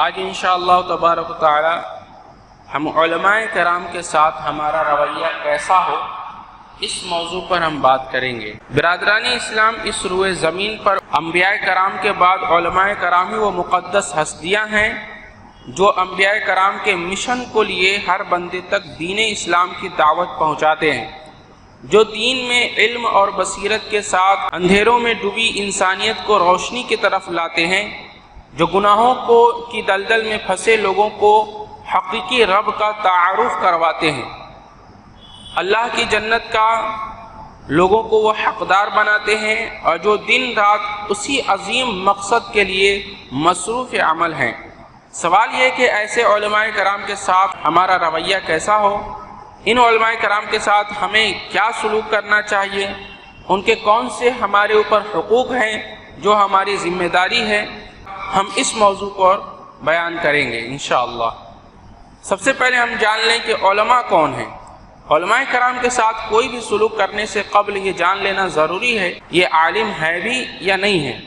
آج انشاءاللہ تبارک و تعالی ہم علماء کرام کے ساتھ ہمارا رویہ کیسا ہو اس موضوع پر ہم بات کریں گے۔ برادران اسلام، اس روئے زمین پر انبیاء کرام کے بعد علماء کرام ہی وہ مقدس ہستیاں ہیں جو انبیاء کرام کے مشن کو لیے ہر بندے تک دین اسلام کی دعوت پہنچاتے ہیں، جو دین میں علم اور بصیرت کے ساتھ اندھیروں میں ڈوبی انسانیت کو روشنی کی طرف لاتے ہیں، جو گناہوں کی دلدل میں پھنسے لوگوں کو حقیقی رب کا تعارف کرواتے ہیں، اللہ کی جنت کا لوگوں کو وہ حقدار بناتے ہیں، اور جو دن رات اسی عظیم مقصد کے لیے مصروف عمل ہیں۔ سوال یہ کہ ایسے علماء کرام کے ساتھ ہمارا رویہ کیسا ہو، ان علماء کرام کے ساتھ ہمیں کیا سلوک کرنا چاہیے، ان کے کون سے ہمارے اوپر حقوق ہیں جو ہماری ذمہ داری ہے، ہم اس موضوع پر بیان کریں گے انشاءاللہ۔ سب سے پہلے ہم جان لیں کہ علماء کون ہیں۔ علماء کرام کے ساتھ کوئی بھی سلوک کرنے سے قبل یہ جان لینا ضروری ہے یہ عالم ہے بھی یا نہیں ہے۔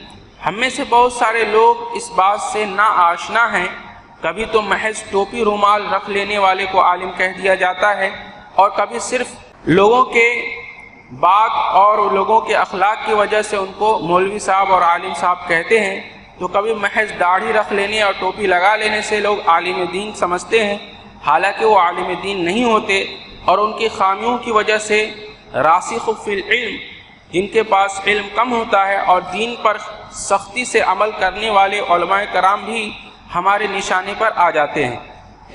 ہم میں سے بہت سارے لوگ اس بات سے نا آشنا ہیں، کبھی تو محض ٹوپی رومال رکھ لینے والے کو عالم کہہ دیا جاتا ہے، اور کبھی صرف لوگوں کے بات اور لوگوں کے اخلاق کی وجہ سے ان کو مولوی صاحب اور عالم صاحب کہتے ہیں، تو کبھی محض داڑھی رکھ لینے اور ٹوپی لگا لینے سے لوگ عالم دین سمجھتے ہیں، حالانکہ وہ عالم دین نہیں ہوتے، اور ان کی خامیوں کی وجہ سے راسخ فی العلم، جن کے پاس علم کم ہوتا ہے اور دین پر سختی سے عمل کرنے والے علماء کرام بھی ہمارے نشانے پر آ جاتے ہیں۔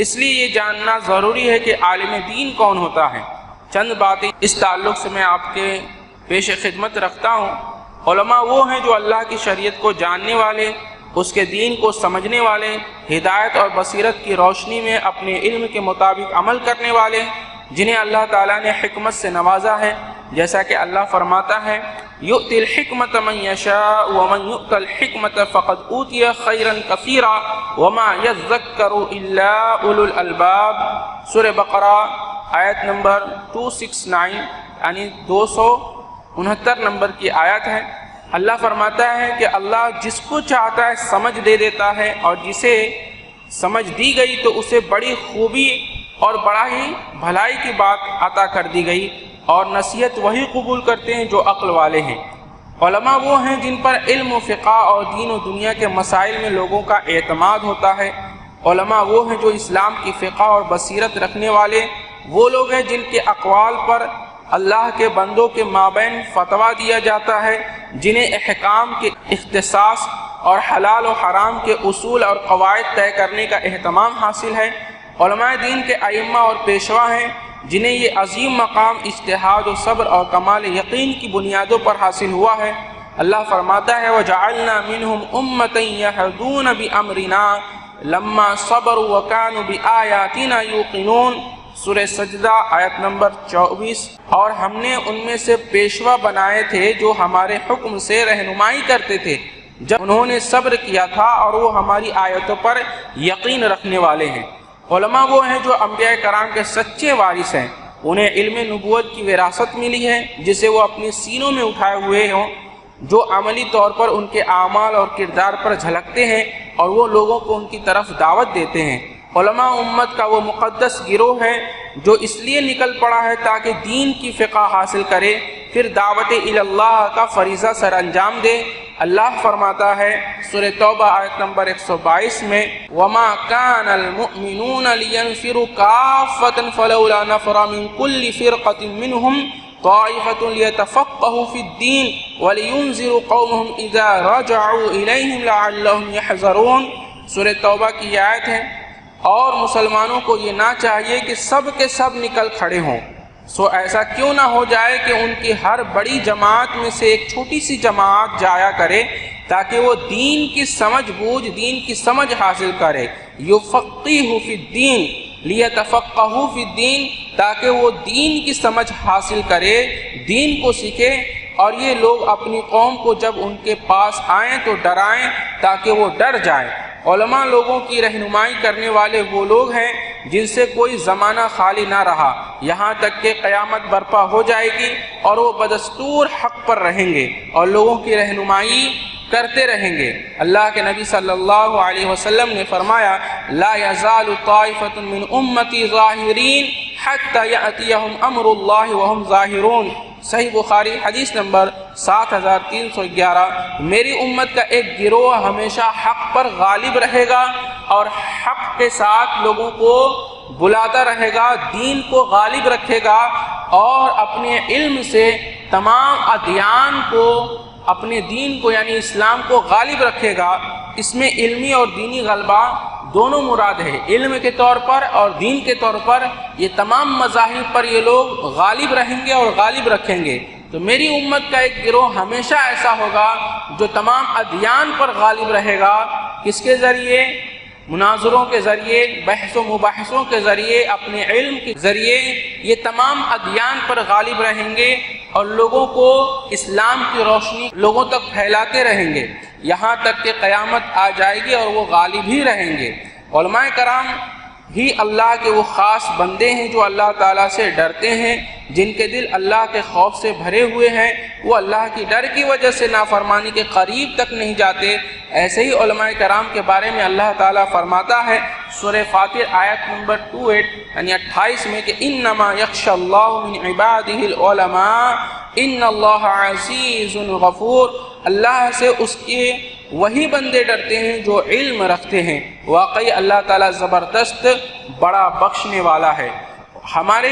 اس لیے یہ جاننا ضروری ہے کہ عالم دین کون ہوتا ہے۔ چند باتیں اس تعلق سے میں آپ کے پیش خدمت رکھتا ہوں۔ علماء وہ ہیں جو اللہ کی شریعت کو جاننے والے، اس کے دین کو سمجھنے والے، ہدایت اور بصیرت کی روشنی میں اپنے علم کے مطابق عمل کرنے والے، جنہیں اللہ تعالیٰ نے حکمت سے نوازا ہے، جیسا کہ اللہ فرماتا ہے یؤتی الحکمت من یشاء ومن یؤت الحکمت فقد اوتی خیرا کثیرا وما یذکر الا اولو الالباب۔ سورہ بقرہ آیت نمبر 269 یعنی 269 نمبر کی آیت ہے۔ اللہ فرماتا ہے کہ اللہ جس کو چاہتا ہے سمجھ دے دیتا ہے، اور جسے سمجھ دی گئی تو اسے بڑی خوبی اور بڑا ہی بھلائی کی بات عطا کر دی گئی، اور نصیحت وہی قبول کرتے ہیں جو عقل والے ہیں۔ علماء وہ ہیں جن پر علم و فقہ اور دین و دنیا کے مسائل میں لوگوں کا اعتماد ہوتا ہے۔ علماء وہ ہیں جو اسلام کی فقہ اور بصیرت رکھنے والے وہ لوگ ہیں جن کے اقوال پر اللہ کے بندوں کے مابین فتویٰ دیا جاتا ہے، جنہیں احکام کے اختصاص اور حلال و حرام کے اصول اور قواعد طے کرنے کا اہتمام حاصل ہے۔ علماء دین کے ائمہ اور پیشوا ہیں جنہیں یہ عظیم مقام اجتہاد و صبر اور کمال یقین کی بنیادوں پر حاصل ہوا ہے۔ اللہ فرماتا ہے وَجَعَلْنَا مِنْهُمْ أُمَّةً يَهْدُونَ بِأَمْرِنَا لَمَّا صَبَرُوا وَكَانُوا بِآيَاتِنَا يُوقِنُونَ۔ سورہ سجدہ آیت نمبر 24۔ اور ہم نے ان میں سے پیشوا بنائے تھے جو ہمارے حکم سے رہنمائی کرتے تھے جب انہوں نے صبر کیا تھا، اور وہ ہماری آیتوں پر یقین رکھنے والے ہیں۔ علماء وہ ہیں جو انبیاء کرام کے سچے وارث ہیں، انہیں علم نبوت کی وراثت ملی ہے جسے وہ اپنے سینوں میں اٹھائے ہوئے ہوں، جو عملی طور پر ان کے اعمال اور کردار پر جھلکتے ہیں، اور وہ لوگوں کو ان کی طرف دعوت دیتے ہیں۔ علماء امت کا وہ مقدس گروہ ہے جو اس لیے نکل پڑا ہے تاکہ دین کی فقہ حاصل کرے، پھر دعوت اللہ کا فریضہ سر انجام دے۔ اللہ فرماتا ہے سورہ توبہ آیت نمبر 122 میں وَمَا كَانَ الْمُؤْمِنُونَ لِيَنْفِرُوا كَافَّةً فَلَوْلَا نَفَرَ مِنْ كُلِّ فِرْقَةٍ مِّنْهُمْ طَائِفَةٌ لِيَتَفَقَّهُوا فِي الدِّينِ وَلِيُنذِرُوا قَوْمَهُمْ إِذَا رَجَعُوا إِلَيْهِمْ لَعَلَّهُمْ يَحْذَرُونَ۔ سورہ توبہ کی آیت ہے۔ اور مسلمانوں کو یہ نہ چاہیے کہ سب کے سب نکل کھڑے ہوں، سو ایسا کیوں نہ ہو جائے کہ ان کی ہر بڑی جماعت میں سے ایک چھوٹی سی جماعت جایا کرے تاکہ وہ دین کی سمجھ بوجھ، دین کی سمجھ حاصل کرے۔ یفقہوا فی الدین لیتفقہوا فی الدین، تاکہ وہ دین کی سمجھ حاصل کرے، دین کو سیکھے، اور یہ لوگ اپنی قوم کو جب ان کے پاس آئیں تو ڈرائیں تاکہ وہ ڈر جائیں۔ علماء لوگوں کی رہنمائی کرنے والے وہ لوگ ہیں جن سے کوئی زمانہ خالی نہ رہا، یہاں تک کہ قیامت برپا ہو جائے گی، اور وہ بدستور حق پر رہیں گے، اور لوگوں کی رہنمائی کرتے رہیں گے۔ اللہ کے نبی صلی اللہ علیہ وسلم نے فرمایا لا یزال طائفۃ من امتی ظاہرین حتی یأتیہم امر اللہ وہم ظاہرون۔ صحیح بخاری حدیث نمبر 7311۔ میری امت کا ایک گروہ ہمیشہ حق پر غالب رہے گا اور حق کے ساتھ لوگوں کو بلاتا رہے گا، دین کو غالب رکھے گا اور اپنے علم سے تمام ادیان کو، اپنے دین کو یعنی اسلام کو غالب رکھے گا۔ اس میں علمی اور دینی غلبہ دونوں مراد ہے، علم کے طور پر اور دین کے طور پر۔ یہ تمام مذاہب پر یہ لوگ غالب رہیں گے اور غالب رکھیں گے۔ تو میری امت کا ایک گروہ ہمیشہ ایسا ہوگا جو تمام ادیان پر غالب رہے گا۔ کس کے ذریعے؟ مناظروں کے ذریعے، بحث و مباحثوں کے ذریعے، اپنے علم کے ذریعے یہ تمام ادیان پر غالب رہیں گے اور لوگوں کو اسلام کی روشنی لوگوں تک پھیلاتے رہیں گے یہاں تک کہ قیامت آ جائے گی اور وہ غالب ہی رہیں گے۔ علماء کرام ہی اللہ کے وہ خاص بندے ہیں جو اللہ تعالیٰ سے ڈرتے ہیں، جن کے دل اللہ کے خوف سے بھرے ہوئے ہیں، وہ اللہ کی ڈر کی وجہ سے نافرمانی کے قریب تک نہیں جاتے۔ ایسے ہی علماء کرام کے بارے میں اللہ تعالیٰ فرماتا ہے سورہ فاطر آیت نمبر 28 میں کہ انما یخشی اللہ من عبادہ العلماء ان اللہ عزیز غفور۔ اللہ سے اس کے وہی بندے ڈرتے ہیں جو علم رکھتے ہیں، واقعی اللہ تعالیٰ زبردست بڑا بخشنے والا ہے۔ ہمارے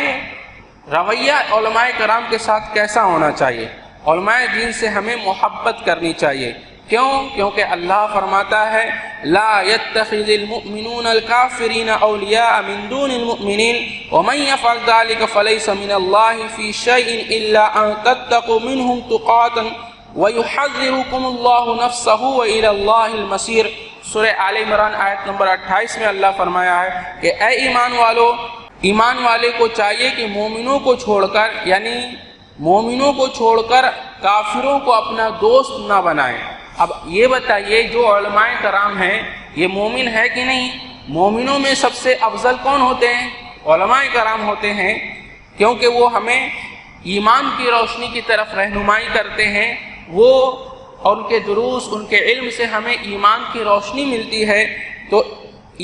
رویہ علماء کرام کے ساتھ کیسا ہونا چاہیے؟ علماء دین سے ہمیں محبت کرنی چاہیے۔ کیوں؟ کیونکہ اللہ فرماتا ہے لا يتخذ المؤمنون الكافرین اولیاء من دون المؤمنین ومن يفعل ذلك فليس من اللہ فی شیء الا ان تتقوا منهم تقاتا وَيُحَذِّرُكُمُ اللَّهُ نَفْسَهُ وَإِلَى اللَّهِ الْمَصِيرُ۔ سورہ آل عمران آیت نمبر 28 میں اللہ فرمایا ہے کہ اے ایمان والے کو چاہیے کہ مومنوں کو چھوڑ کر یعنی مومنوں کو چھوڑ کر کافروں کو اپنا دوست نہ بنائیں۔ اب یہ بتائیے جو علماء کرام ہیں یہ مومن ہے کہ نہیں؟ مومنوں میں سب سے افضل کون ہوتے ہیں؟ علماء کرام ہوتے ہیں، کیونکہ وہ ہمیں ایمان کی روشنی کی طرف رہنمائی کرتے ہیں۔ وہ اور ان کے دروس، ان کے علم سے ہمیں ایمان کی روشنی ملتی ہے۔ تو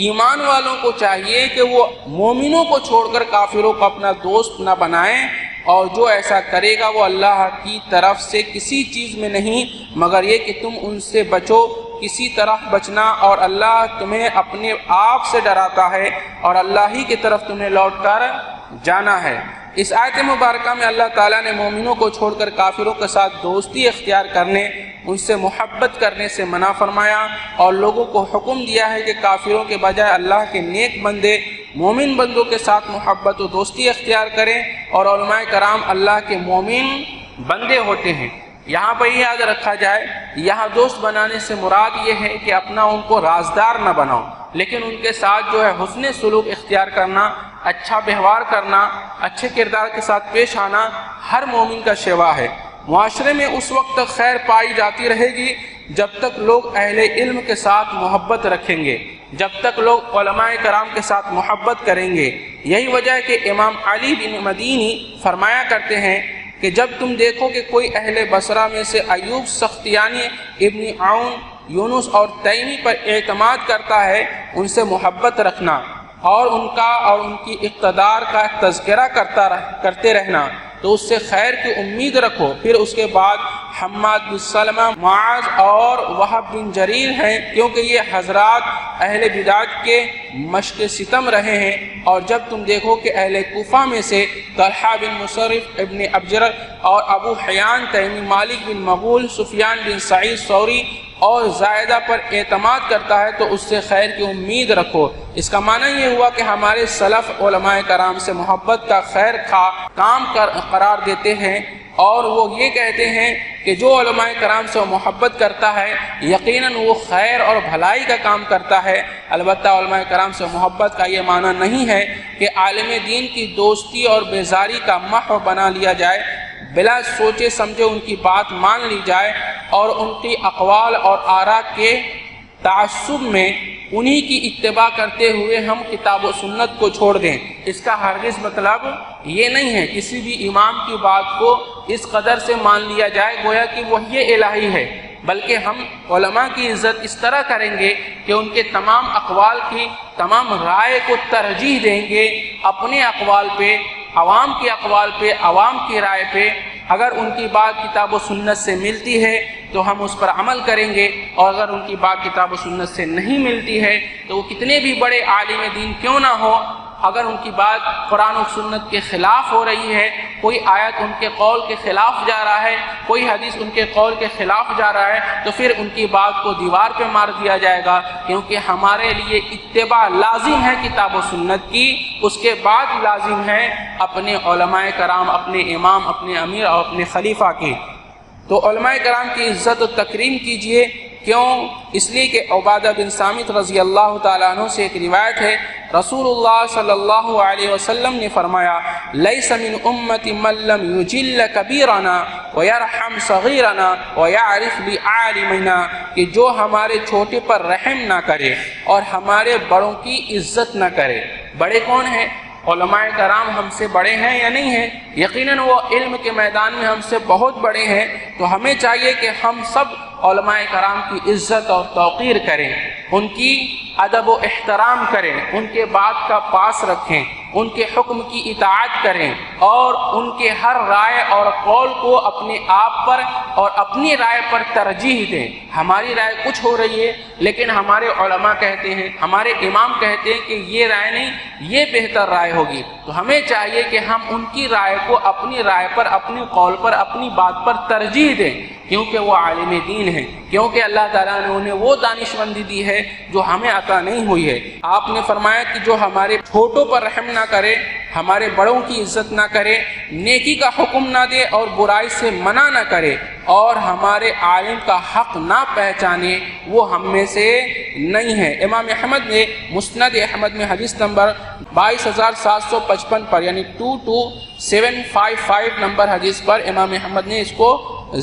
ایمان والوں کو چاہیے کہ وہ مومنوں کو چھوڑ کر کافروں کو اپنا دوست نہ بنائیں، اور جو ایسا کرے گا وہ اللہ کی طرف سے کسی چیز میں نہیں مگر یہ کہ تم ان سے بچو، کسی طرح بچنا، اور اللہ تمہیں اپنے آپ سے ڈراتا ہے اور اللہ ہی کی طرف تمہیں لوٹ کر جانا ہے۔ اس آیت مبارکہ میں اللہ تعالیٰ نے مومنوں کو چھوڑ کر کافروں کے ساتھ دوستی اختیار کرنے، ان سے محبت کرنے سے منع فرمایا اور لوگوں کو حکم دیا ہے کہ کافروں کے بجائے اللہ کے نیک بندے مومن بندوں کے ساتھ محبت و دوستی اختیار کریں، اور علماء کرام اللہ کے مومن بندے ہوتے ہیں۔ یہاں پر یہ یاد رکھا جائے، یہاں دوست بنانے سے مراد یہ ہے کہ اپنا ان کو رازدار نہ بناؤ، لیکن ان کے ساتھ جو ہے حسن سلوک اختیار کرنا، اچھا ویوہار کرنا، اچھے کردار کے ساتھ پیش آنا ہر مومن کا شیوا ہے۔ معاشرے میں اس وقت تک خیر پائی جاتی رہے گی جب تک لوگ اہل علم کے ساتھ محبت رکھیں گے، جب تک لوگ علماء کرام کے ساتھ محبت کریں گے۔ یہی وجہ ہے کہ امام علی بن مدینی فرمایا کرتے ہیں کہ جب تم دیکھو کہ کوئی اہل بصرہ میں سے ایوب سختیانی، ابن عون، یونس اور تیمی پر اعتماد کرتا ہے، ان سے محبت رکھنا اور ان کا اور ان کی اقتدار کا تذکرہ کرتے رہنا، تو اس سے خیر کی امید رکھو۔ پھر اس کے بعد حماد بن سلمہ، معاذ اور وہب بن جریر ہیں، کیونکہ یہ حضرات اہل بدعت کے مشق ستم رہے ہیں۔ اور جب تم دیکھو کہ اہل کوفہ میں سے طلحہ بن مصرف، ابن ابجر اور ابو حیان تیمی، مالک بن مغول، سفیان بن سعید ثوری اور زائدہ پر اعتماد کرتا ہے تو اس سے خیر کی امید رکھو۔ اس کا معنی یہ ہوا کہ ہمارے سلف علماء کرام سے محبت کا خیر کام قرار دیتے ہیں، اور وہ یہ کہتے ہیں کہ جو علماء کرام سے محبت کرتا ہے یقیناً وہ خیر اور بھلائی کا کام کرتا ہے۔ البتہ علماء کرام سے محبت کا یہ معنی نہیں ہے کہ عالم دین کی دوستی اور بیزاری کا محو بنا لیا جائے، بلا سوچے سمجھے ان کی بات مان لی جائے اور ان کی اقوال اور آراء کے تعصب میں انہی کی اتباع کرتے ہوئے ہم کتاب و سنت کو چھوڑ دیں۔ اس کا ہرگز مطلب یہ نہیں ہے کسی بھی امام کی بات کو اس قدر سے مان لیا جائے گویا کہ وحی الہی ہے۔ بلکہ ہم علماء کی عزت اس طرح کریں گے کہ ان کے تمام اقوال کی تمام رائے کو ترجیح دیں گے اپنے اقوال پہ، عوام کے اقوال پہ، عوام کی رائے پہ۔ اگر ان کی بات کتاب و سنت سے ملتی ہے تو ہم اس پر عمل کریں گے، اور اگر ان کی بات کتاب و سنت سے نہیں ملتی ہے تو وہ کتنے بھی بڑے عالم دین کیوں نہ ہو، اگر ان کی بات قرآن و سنت کے خلاف ہو رہی ہے، کوئی آیت ان کے قول کے خلاف جا رہا ہے، کوئی حدیث ان کے قول کے خلاف جا رہا ہے، تو پھر ان کی بات کو دیوار پہ مار دیا جائے گا، کیونکہ ہمارے لیے اتباع لازم ہے کتاب و سنت کی، اس کے بعد لازم ہے اپنے علماء کرام، اپنے امام، اپنے امیر اور اپنے خلیفہ کی۔ تو علماء کرام کی عزت و تکریم کیجئے، کیوں؟ اس لیے کہ عبادہ بن صامت رضی اللہ تعالیٰ عنہ سے ایک روایت ہے، رسول اللہ صلی اللہ علیہ وسلم نے فرمایا، لیس من امتی من لم یجل کبیرنا ویرحم صغیرنا ویعرف بعالمنا، کہ جو ہمارے چھوٹے پر رحم نہ کرے اور ہمارے بڑوں کی عزت نہ کرے۔ بڑے کون ہیں؟ علماء کرام ہم سے بڑے ہیں یا نہیں ہیں؟ یقیناً وہ علم کے میدان میں ہم سے بہت بڑے ہیں، تو ہمیں چاہیے کہ ہم سب علماء کرام کی عزت اور توقیر کریں، ان کی ادب و احترام کریں، ان کے بات کا پاس رکھیں، ان کے حکم کی اطاعت کریں، اور ان کے ہر رائے اور قول کو اپنے آپ پر اور اپنی رائے پر ترجیح دیں۔ ہماری رائے کچھ ہو رہی ہے، لیکن ہمارے علماء کہتے ہیں، ہمارے امام کہتے ہیں کہ یہ رائے نہیں، یہ بہتر رائے ہوگی، تو ہمیں چاہیے کہ ہم ان کی رائے کو اپنی رائے پر، اپنے قول پر، اپنی بات پر ترجیح دیں، کیونکہ وہ عالم دین ہیں، کیونکہ اللہ تعالیٰ نے انہیں وہ دانشمندی دی ہے جو ہمیں عطا نہیں ہوئی ہے۔ آپ نے فرمایا کہ جو ہمارے چھوٹوں پر رحم نہ کرے، ہمارے بڑوں کی عزت نہ کرے، نیکی کا حکم نہ دے اور برائی سے منع نہ کرے، اور ہمارے عالم کا حق نہ پہچانے، وہ ہم میں سے نہیں ہے۔ امام احمد نے مسند احمد میں حدیث نمبر 22,755 پر، یعنی 22755 نمبر حدیث پر امام احمد نے اس کو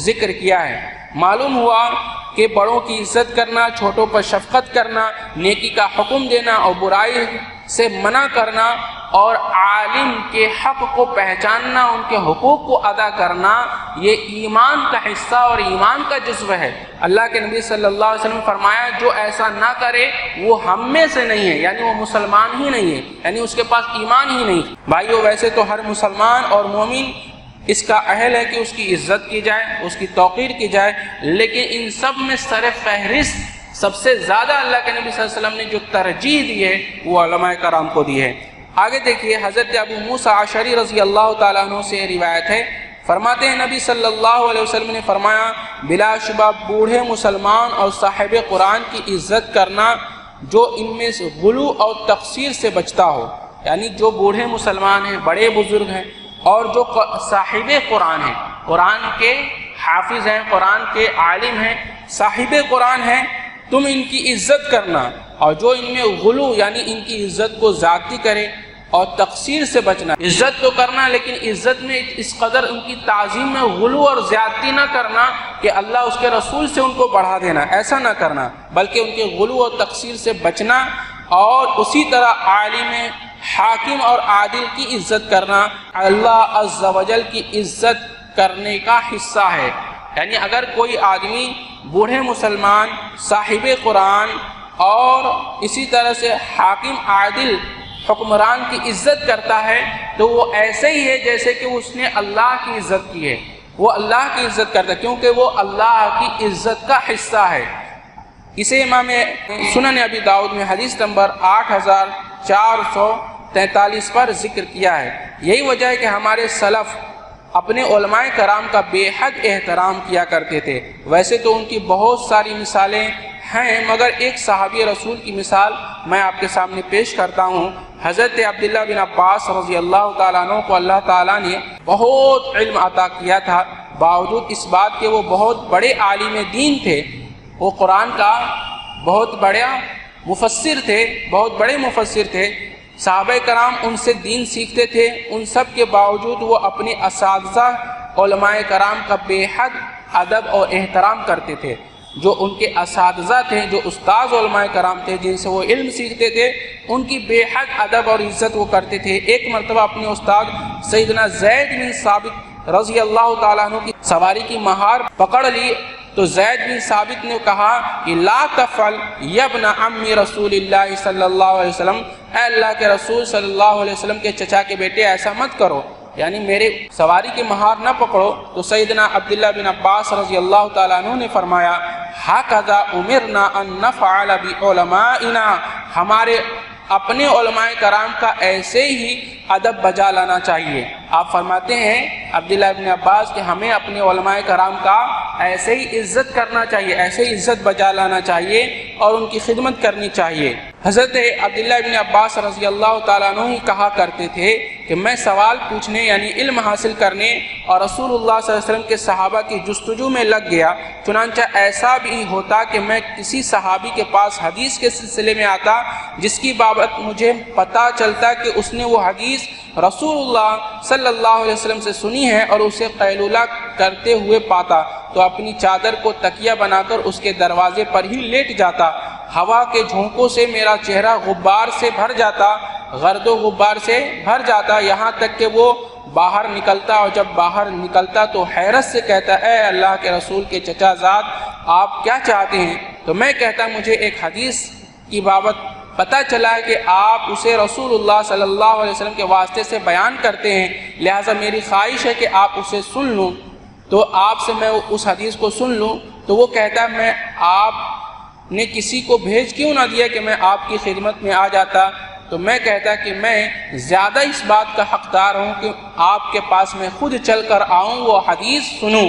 ذکر کیا ہے۔ معلوم ہوا کہ بڑوں کی عزت کرنا، چھوٹوں پر شفقت کرنا، نیکی کا حکم دینا اور برائی سے منع کرنا، اور عالم کے حق کو پہچاننا، ان کے حقوق کو ادا کرنا، یہ ایمان کا حصہ اور ایمان کا جزو ہے۔ اللہ کے نبی صلی اللہ علیہ وسلم نے فرمایا، جو ایسا نہ کرے وہ ہم میں سے نہیں ہے، یعنی وہ مسلمان ہی نہیں ہے، یعنی اس کے پاس ایمان ہی نہیں۔ بھائیو، ویسے تو ہر مسلمان اور مومن اس کا اہل ہے کہ اس کی عزت کی جائے، اس کی توقیر کی جائے، لیکن ان سب میں سر فہرست سب سے زیادہ اللہ کے نبی صلی اللہ علیہ وسلم نے جو ترجیح دی ہے وہ علماء کرام کو دی ہے۔ آگے دیکھیے، حضرت ابو موسیٰ اشعری رضی اللہ تعالیٰ عنہ سے روایت ہے، فرماتے ہیں نبی صلی اللہ علیہ وسلم نے فرمایا، بلا شبہ بوڑھے مسلمان اور صاحب قرآن کی عزت کرنا جو ان میں سے غلو اور تقصیر سے بچتا ہو، یعنی جو بوڑھے مسلمان ہیں، بڑے بزرگ ہیں، اور جو صاحب قرآن ہیں، قرآن کے حافظ ہیں، قرآن کے عالم ہیں، صاحب قرآن ہیں، تم ان کی عزت کرنا، اور جو ان میں غلو یعنی ان کی عزت کو زیادتی کرے اور تقصیر سے بچنا۔ عزت تو کرنا، لیکن عزت میں اس قدر ان کی تعظیم میں غلو اور زیادتی نہ کرنا کہ اللہ اس کے رسول سے ان کو بڑھا دینا، ایسا نہ کرنا، بلکہ ان کے غلو اور تقصیر سے بچنا، اور اسی طرح عالم حاکم اور عادل کی عزت کرنا اللہ عز و جل کی عزت کرنے کا حصہ ہے۔ یعنی اگر کوئی آدمی بوڑھے مسلمان، صاحب قرآن اور اسی طرح سے حاکم عادل حکمران کی عزت کرتا ہے تو وہ ایسے ہی ہے جیسے کہ اس نے اللہ کی عزت کی ہے، وہ اللہ کی عزت کرتا ہے، کیونکہ وہ اللہ کی عزت کا حصہ ہے۔ اسے امام سنن ابی داؤد میں حدیث نمبر 8443 پر ذکر کیا ہے۔ یہی وجہ ہے کہ ہمارے سلف اپنے علماء کرام کا بے حد احترام کیا کرتے تھے۔ ویسے تو ان کی بہت ساری مثالیں ہیں، مگر ایک صحابی رسول کی مثال میں آپ کے سامنے پیش کرتا ہوں۔ حضرت عبداللہ بن عباس رضی اللہ تعالیٰ عنہ کو اللہ تعالیٰ نے بہت علم عطا کیا تھا، باوجود اس بات کہ وہ بہت بڑے عالم دین تھے، وہ قرآن کا بہت بڑے مفسر تھے، بہت بڑے مفسر تھے، صحابہ کرام ان سے دین سیکھتے تھے، ان سب کے باوجود وہ اپنے اساتذہ علماء کرام کا بے حد ادب اور احترام کرتے تھے۔ جو ان کے اساتذہ تھے، جو استاذ علماء کرام تھے جن سے وہ علم سیکھتے تھے، ان کی بے حد ادب اور عزت وہ کرتے تھے۔ ایک مرتبہ اپنے استاد سیدنا زید بن ثابت رضی اللہ تعالیٰ عنہ کی سواری کی مہار پکڑ لی تو زید بن ثابت نے کہا کہ لا تفعل یبن عمی رسول اللہ صلی اللہ علیہ وسلم، اے اللہ کے رسول صلی اللہ علیہ وسلم کے چچا کے بیٹے ایسا مت کرو، یعنی میرے سواری کی مہار نہ پکڑو۔ تو سیدنا عبداللہ بن عباس رضی اللہ تعالیٰ عنہ نے فرمایا ھکذا امرنا ان نفعل بعلمائنا، ہمارے اپنے علماء کرام کا ایسے ہی ادب بجا لانا چاہیے۔ آپ فرماتے ہیں عبداللہ بن عباس کہ ہمیں اپنے علماء کرام کا ایسے ہی عزت کرنا چاہیے، ایسے ہی عزت بجا لانا چاہیے اور ان کی خدمت کرنی چاہیے۔ حضرت عبداللہ بن عباس رضی اللہ تعالیٰ عنہ ہی کہا کرتے تھے کہ میں سوال پوچھنے یعنی علم حاصل کرنے اور رسول اللہ صلی اللہ علیہ وسلم کے صحابہ کی جستجو میں لگ گیا، چنانچہ ایسا بھی ہوتا کہ میں کسی صحابی کے پاس حدیث کے سلسلے میں آتا جس کی بابت مجھے پتہ چلتا کہ اس نے وہ حدیث رسول اللہ صلی اللہ علیہ وسلم سے سنی ہے اور اسے قیلولہ کرتے ہوئے پاتا تو اپنی چادر کو تکیہ بنا کر اس کے دروازے پر ہی لیٹ جاتا۔ ہوا کے جھونکوں سے میرا چہرہ غبار سے بھر جاتا، گرد و غبار سے بھر جاتا، یہاں تک کہ وہ باہر نکلتا اور جب باہر نکلتا تو حیرت سے کہتا اے اللہ کے رسول کے چچا زاد آپ کیا چاہتے ہیں؟ تو میں کہتا مجھے ایک حدیث کی بابت پتہ چلا ہے کہ آپ اسے رسول اللہ صلی اللہ علیہ وسلم کے واسطے سے بیان کرتے ہیں، لہٰذا میری خواہش ہے کہ آپ اسے سن لوں، تو آپ سے میں اس حدیث کو سن لوں۔ تو وہ کہتا میں آپ نے کسی کو بھیج کیوں نہ دیا کہ میں آپ کی خدمت میں آ جاتا؟ تو میں کہتا کہ میں زیادہ اس بات کا حقدار ہوں کہ آپ کے پاس میں خود چل کر آؤں، وہ حدیث سنوں۔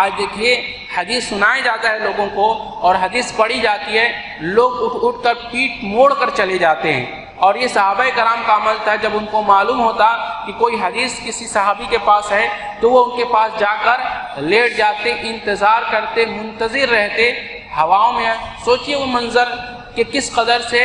آج دیکھیے حدیث سنائی جاتا ہے لوگوں کو اور حدیث پڑھی جاتی ہے، لوگ اٹھ کر پیٹ موڑ کر چلے جاتے ہیں، اور یہ صحابہ کرام کا عمل تھا۔ جب ان کو معلوم ہوتا کہ کوئی حدیث کسی صحابی کے پاس ہے تو وہ ان کے پاس جا کر لیٹ جاتے، انتظار کرتے، منتظر رہتے ہواؤں میں۔ سوچئے وہ منظر کہ کس قدر سے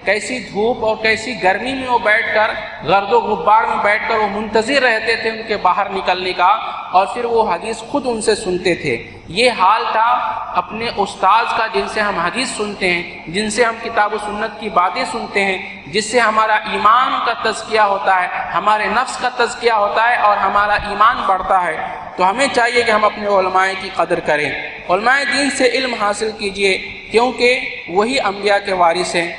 کیسی دھوپ اور کیسی گرمی میں وہ بیٹھ کر گرد و غبار میں بیٹھ کر وہ منتظر رہتے تھے ان کے باہر نکلنے کا، اور پھر وہ حدیث خود ان سے سنتے تھے۔ یہ حال تھا اپنے استاذ کا جن سے ہم حدیث سنتے ہیں، جن سے ہم کتاب و سنت کی باتیں سنتے ہیں، جس سے ہمارا ایمان کا تزکیہ ہوتا ہے، ہمارے نفس کا تزکیہ ہوتا ہے اور ہمارا ایمان بڑھتا ہے۔ تو ہمیں چاہیے کہ ہم اپنے علماء کی قدر کریں، علماء دین سے علم حاصل کیجئے، کیونکہ وہی انبیاء کے وارث ہیں۔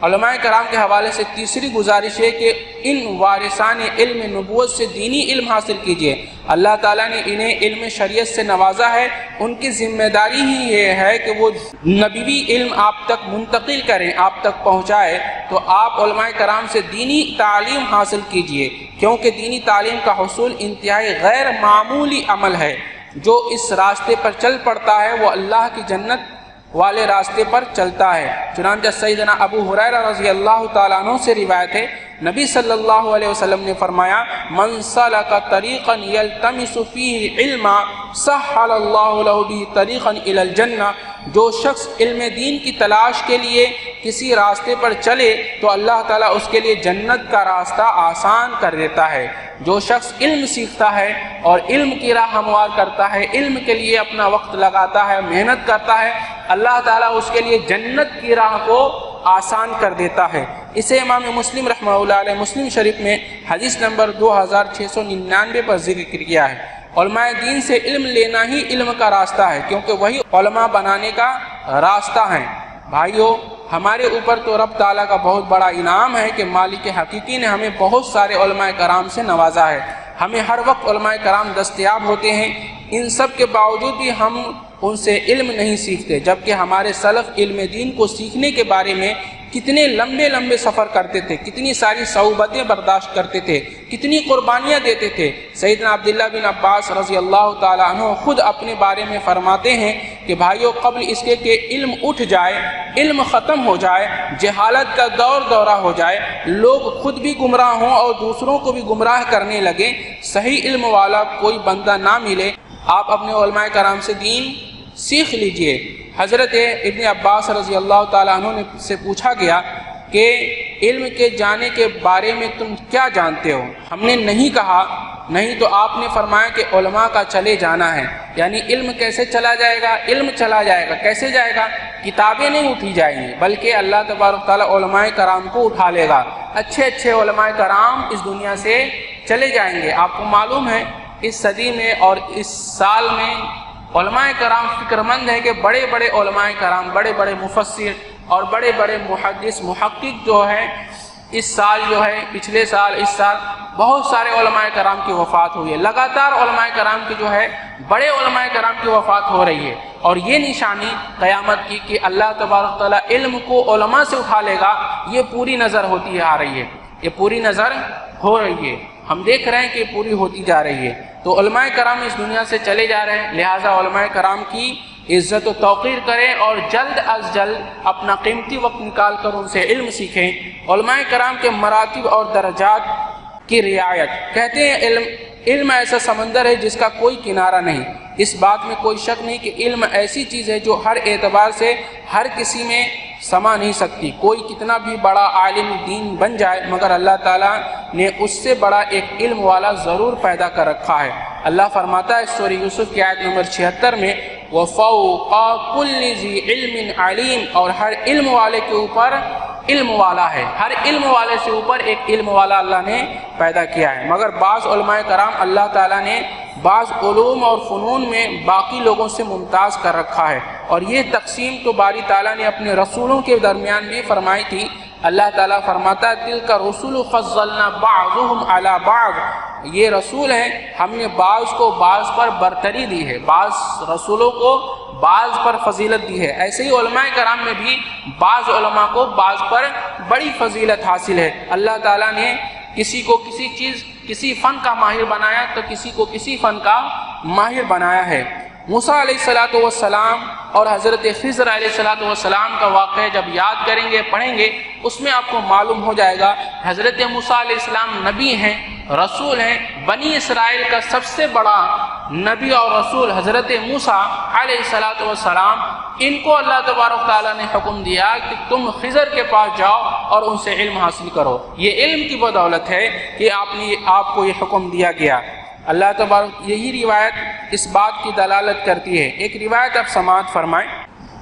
علماء کرام کے حوالے سے تیسری گزارش ہے کہ ان وارثان علم نبوت سے دینی علم حاصل کیجئے۔ اللہ تعالیٰ نے انہیں علم شریعت سے نوازا ہے، ان کی ذمہ داری ہی یہ ہے کہ وہ نبوی علم آپ تک منتقل کریں، آپ تک پہنچائے۔ تو آپ علماء کرام سے دینی تعلیم حاصل کیجئے، کیونکہ دینی تعلیم کا حصول انتہائی غیر معمولی عمل ہے۔ جو اس راستے پر چل پڑتا ہے وہ اللہ کی جنت والے راستے پر چلتا ہے۔ چنانچہ سیدنا ابو ہریرہ رضی اللہ تعالیٰ عنہ سے روایت ہے، نبی صلی اللہ علیہ وسلم نے فرمایا من سلک طریقا یلتمس فیہ علما سہل اللہ لہ بہ طریقا الی الجنہ، جو شخص علم دین کی تلاش کے لیے کسی راستے پر چلے تو اللہ تعالیٰ اس کے لیے جنت کا راستہ آسان کر دیتا ہے۔ جو شخص علم سیکھتا ہے اور علم کی راہ ہموار کرتا ہے، علم کے لیے اپنا وقت لگاتا ہے، محنت کرتا ہے، اللہ تعالیٰ اس کے لیے جنت کی راہ کو آسان کر دیتا ہے۔ اسے امام مسلم رحمہ اللہ علیہ مسلم شریف میں حدیث نمبر 2699 پر ذکر کیا ہے۔ علماء دین سے علم لینا ہی علم کا راستہ ہے، کیونکہ وہی علماء بنانے کا راستہ ہے۔ بھائیو، ہمارے اوپر تو رب تعالیٰ کا بہت بڑا انعام ہے کہ مالک حقیقی نے ہمیں بہت سارے علماء کرام سے نوازا ہے۔ ہمیں ہر وقت علماء کرام دستیاب ہوتے ہیں، ان سب کے باوجود بھی ہم ان سے علم نہیں سیکھتے، جبکہ ہمارے سلف علم دین کو سیکھنے کے بارے میں کتنے لمبے لمبے سفر کرتے تھے، کتنی ساری صعوبتیں برداشت کرتے تھے، کتنی قربانیاں دیتے تھے۔ سیدنا عبداللہ بن عباس رضی اللہ تعالیٰ عنہ خود اپنے بارے میں فرماتے ہیں کہ بھائیو، قبل اس کے کہ علم اٹھ جائے، علم ختم ہو جائے، جہالت کا دورہ ہو جائے، لوگ خود بھی گمراہ ہوں اور دوسروں کو بھی گمراہ کرنے لگیں، صحیح علم والا کوئی بندہ نہ ملے، آپ اپنے علماء کرام سے دین سیکھ لیجئے۔ حضرت ابن عباس رضی اللہ تعالیٰ عنہ سے پوچھا گیا کہ علم کے جانے کے بارے میں تم کیا جانتے ہو؟ ہم نے نہیں کہا نہیں، تو آپ نے فرمایا کہ علماء کا چلے جانا ہے۔ یعنی علم کیسے چلا جائے گا؟ علم چلا جائے گا، کیسے جائے گا؟ کتابیں نہیں اٹھی جائیں گی، بلکہ اللہ تبارک تعالیٰ علماء کرام کو اٹھا لے گا۔ اچھے اچھے علماء کرام اس دنیا سے چلے جائیں گے۔ آپ کو معلوم ہے اس صدی میں اور اس سال میں علماء کرام فکر مند ہے کہ بڑے بڑے علماء کرام، بڑے بڑے مفسر اور بڑے بڑے محدث محقق جو ہے اس سال جو ہے، پچھلے سال، اس سال بہت سارے علماء کرام کی وفات ہوئی ہے۔ لگاتار علماء کرام کی جو ہے، بڑے علماء کرام کی وفات ہو رہی ہے، اور یہ نشانی قیامت کی کہ اللہ تبارک تعالیٰ علم کو علماء سے اٹھا لے گا، یہ پوری نظر ہوتی آ رہی ہے، یہ پوری نظر ہو رہی ہے، ہم دیکھ رہے ہیں کہ پوری ہوتی جا رہی ہے۔ تو علماء کرام اس دنیا سے چلے جا رہے ہیں، لہٰذا علماء کرام کی عزت و توقیر کریں اور جلد از جلد اپنا قیمتی وقت نکال کر ان سے علم سیکھیں۔ علماء کرام کے مراتب اور درجات کی رعایت، کہتے ہیں علم ایسا سمندر ہے جس کا کوئی کنارہ نہیں۔ اس بات میں کوئی شک نہیں کہ علم ایسی چیز ہے جو ہر اعتبار سے ہر کسی میں سما نہیں سکتی۔ کوئی کتنا بھی بڑا عالم دین بن جائے مگر اللہ تعالیٰ نے اس سے بڑا ایک علم والا ضرور پیدا کر رکھا ہے۔ اللہ فرماتا ہے سورہ یوسف کی آیت نمبر 76 میں، وَفَوْقَ كُلِّ ذِي عِلْمٍ عَلِيمٍ، اور ہر علم والے کے اوپر علم والا ہے، ہر علم والے سے اوپر ایک علم والا اللہ نے پیدا کیا ہے۔ مگر بعض علماء کرام اللہ تعالیٰ نے بعض علوم اور فنون میں باقی لوگوں سے ممتاز کر رکھا ہے، اور یہ تقسیم تو باری تعالیٰ نے اپنے رسولوں کے درمیان بھی فرمائی تھی۔ اللہ تعالیٰ فرماتا ہے تِلْكَ الرُّسُلُ فَضَّلْنَا بَعْضُهُمْ عَلَى بَعْضٍ، یہ رسول ہیں، ہم نے بعض کو بعض پر برتری دی ہے، بعض رسولوں کو بعض پر فضیلت دی ہے۔ ایسے ہی علماء کرام میں بھی بعض علماء کو بعض پر بڑی فضیلت حاصل ہے۔ اللہ تعالیٰ نے کسی کو کسی چیز، کسی فن کا ماہر بنایا تو کسی کو کسی فن کا ماہر بنایا ہے۔ موسیٰ علیہ السلام اور حضرت خضر علیہ السلام کا واقعہ جب یاد کریں گے، پڑھیں گے، اس میں آپ کو معلوم ہو جائے گا حضرت موسیٰ علیہ السلام نبی ہیں، رسول ہیں۔ بنی اسرائیل کا سب سے بڑا نبی اور رسول حضرت موسیٰ علیہ السلام، ان کو اللہ تبارک تعالیٰ نے حکم دیا کہ تم خضر کے پاس جاؤ اور ان سے علم حاصل کرو۔ یہ علم کی بدولت ہے کہ آپ کو یہ حکم دیا گیا۔ اللہ تبارک، یہی روایت اس بات کی دلالت کرتی ہے۔ ایک روایت آپ سماعت فرمائیں۔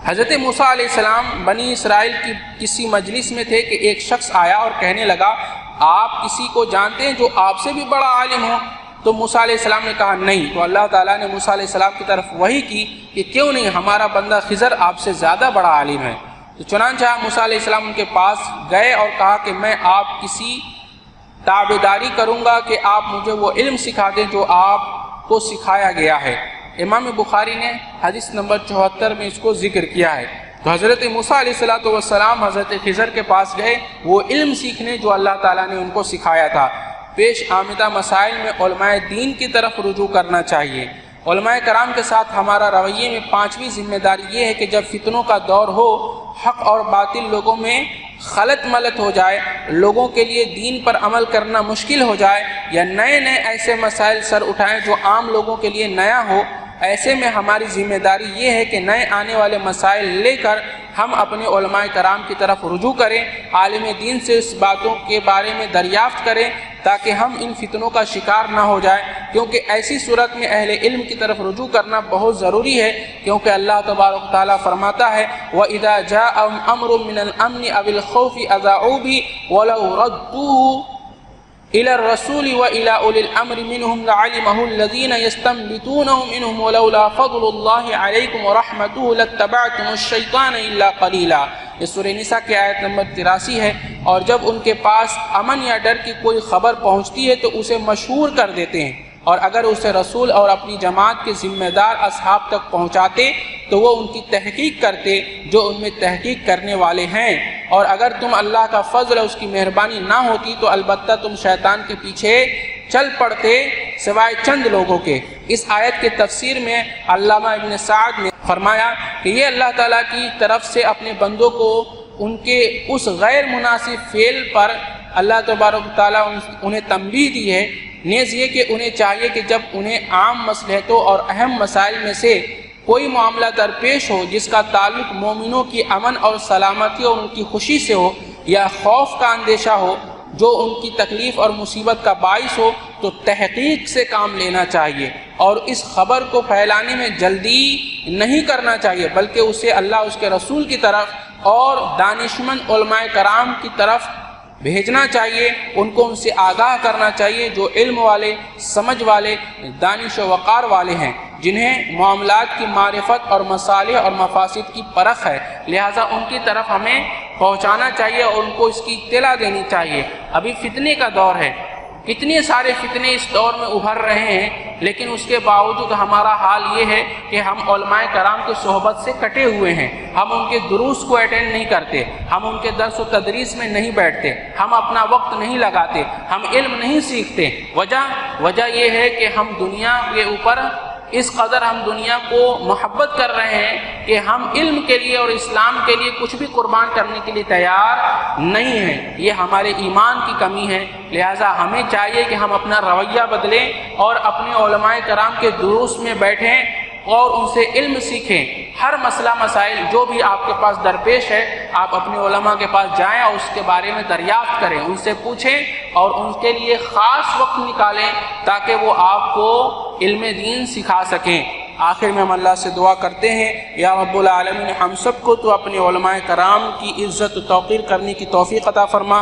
حضرت موسیٰ علیہ السلام بنی اسرائیل کی کسی مجلس میں تھے کہ ایک شخص آیا اور کہنے لگا، آپ کسی کو جانتے ہیں جو آپ سے بھی بڑا عالم ہو؟ تو موسیٰ علیہ السلام نے کہا نہیں۔ تو اللہ تعالیٰ نے موسیٰ علیہ السلام کی طرف وحی کی کہ کیوں نہیں، ہمارا بندہ خضر آپ سے زیادہ بڑا عالم ہے۔ تو چنانچہ موسیٰ علیہ السلام ان کے پاس گئے اور کہا کہ میں آپ کسی تابعداری کروں گا کہ آپ مجھے وہ علم سکھا دیں جو آپ کو سکھایا گیا ہے۔ امام بخاری نے حدیث نمبر 74 میں اس کو ذکر کیا ہے۔ تو حضرت موسیٰ علیہ السلام حضرت خضر کے پاس گئے وہ علم سیکھنے جو اللہ تعالیٰ نے ان کو سکھایا تھا۔ پیش آمدہ مسائل میں علماء دین کی طرف رجوع کرنا چاہیے۔ علماء کرام کے ساتھ ہمارا رویے میں پانچویں ذمہ داری یہ ہے کہ جب فتنوں کا دور ہو، حق اور باطل لوگوں میں خلط ملط ہو جائے، لوگوں کے لیے دین پر عمل کرنا مشکل ہو جائے، یا نئے ایسے مسائل سر اٹھائیں جو عام لوگوں کے لیے نیا ہو، ایسے میں ہماری ذمہ داری یہ ہے کہ نئے آنے والے مسائل لے کر ہم اپنے علماء کرام کی طرف رجوع کریں، عالم دین سے اس باتوں کے بارے میں دریافت کریں تاکہ ہم ان فتنوں کا شکار نہ ہو جائیں، کیونکہ ایسی صورت میں اہل علم کی طرف رجوع کرنا بہت ضروری ہے، کیونکہ اللہ تبارک تعالیٰ فرماتا ہے وَإِذَا جَاءَهُمْ أَمْرٌ مِّنَ الْأَمْنِ أَوِ الْخَوْفِ أَذَاعُوا بِهِ وَلَوْ رَدُّوهُ إِلَى الرَّسُولِ وَإِلَى أُولِي الْأَمْرِ مِنْهُمْ لَعَلِمَهُ الَّذِينَ يَسْتَنبِطُونَهُ مِنْهُمْ وَلَوْلَا فَضْلُ اللَّهِ عَلَيْكُمْ وَرَحْمَتُهُ لَاتَّبَعْتُمُ الشَّيْطَانَ إِلَّا قَلِيلًا۔ یہ سورہ نساء کی آیت نمبر 83 ہے۔ اور جب ان کے پاس امن یا ڈر کی کوئی خبر پہنچتی ہے تو اسے مشہور کر دیتے ہیں، اور اگر اسے رسول اور اپنی جماعت کے ذمہ دار اصحاب تک پہنچاتے تو وہ ان کی تحقیق کرتے جو ان میں تحقیق کرنے والے ہیں، اور اگر تم اللہ کا فضل اور اس کی مہربانی نہ ہوتی تو البتہ تم شیطان کے پیچھے چل پڑتے سوائے چند لوگوں کے۔ اس آیت کے تفسیر میں علامہ ابن سعد نے فرمایا کہ یہ اللہ تعالیٰ کی طرف سے اپنے بندوں کو ان کے اس غیر مناسب فعل پر اللہ تبارک تعالیٰ انہیں تنبیہ دی ہے، نیز یہ کہ انہیں چاہیے کہ جب انہیں عام مصلحتوں اور اہم مسائل میں سے کوئی معاملہ درپیش ہو جس کا تعلق مومنوں کی امن اور سلامتی اور ان کی خوشی سے ہو، یا خوف کا اندیشہ ہو جو ان کی تکلیف اور مصیبت کا باعث ہو، تو تحقیق سے کام لینا چاہیے، اور اس خبر کو پھیلانے میں جلدی نہیں کرنا چاہیے، بلکہ اسے اللہ اس کے رسول کی طرف اور دانشمند علماء کرام کی طرف بھیجنا چاہیے، ان کو ان سے آگاہ کرنا چاہیے جو علم والے، سمجھ والے، دانش و وقار والے ہیں، جنہیں معاملات کی معرفت اور مصالح اور مفاسد کی پرکھ ہے، لہٰذا ان کی طرف ہمیں پہنچانا چاہیے اور ان کو اس کی اطلاع دینی چاہیے۔ ابھی فتنے کا دور ہے، کتنے سارے فتنے اس دور میں ابھر رہے ہیں، لیکن اس کے باوجود ہمارا حال یہ ہے کہ ہم علماء کرام کی صحبت سے کٹے ہوئے ہیں، ہم ان کے دروس کو اٹینڈ نہیں کرتے، ہم ان کے درس و تدریس میں نہیں بیٹھتے، ہم اپنا وقت نہیں لگاتے، ہم علم نہیں سیکھتے۔ وجہ یہ ہے کہ ہم دنیا کے اوپر اس قدر ہم دنیا کو محبت کر رہے ہیں کہ ہم علم کے لیے اور اسلام کے لیے کچھ بھی قربان کرنے کے لیے تیار نہیں ہیں۔ یہ ہمارے ایمان کی کمی ہے، لہٰذا ہمیں چاہیے کہ ہم اپنا رویہ بدلیں اور اپنے علماء کرام کے دروس میں بیٹھیں اور ان سے علم سیکھیں۔ ہر مسئلہ مسائل جو بھی آپ کے پاس درپیش ہے، آپ اپنے علماء کے پاس جائیں اور اس کے بارے میں دریافت کریں، ان سے پوچھیں اور ان کے لیے خاص وقت نکالیں تاکہ وہ آپ کو علم دین سکھا سکیں۔ آخر میں ہم اللہ سے دعا کرتے ہیں، یا رب العالمین ہم سب کو تو اپنے علماء کرام کی عزت و توقیر کرنے کی توفیق عطا فرما۔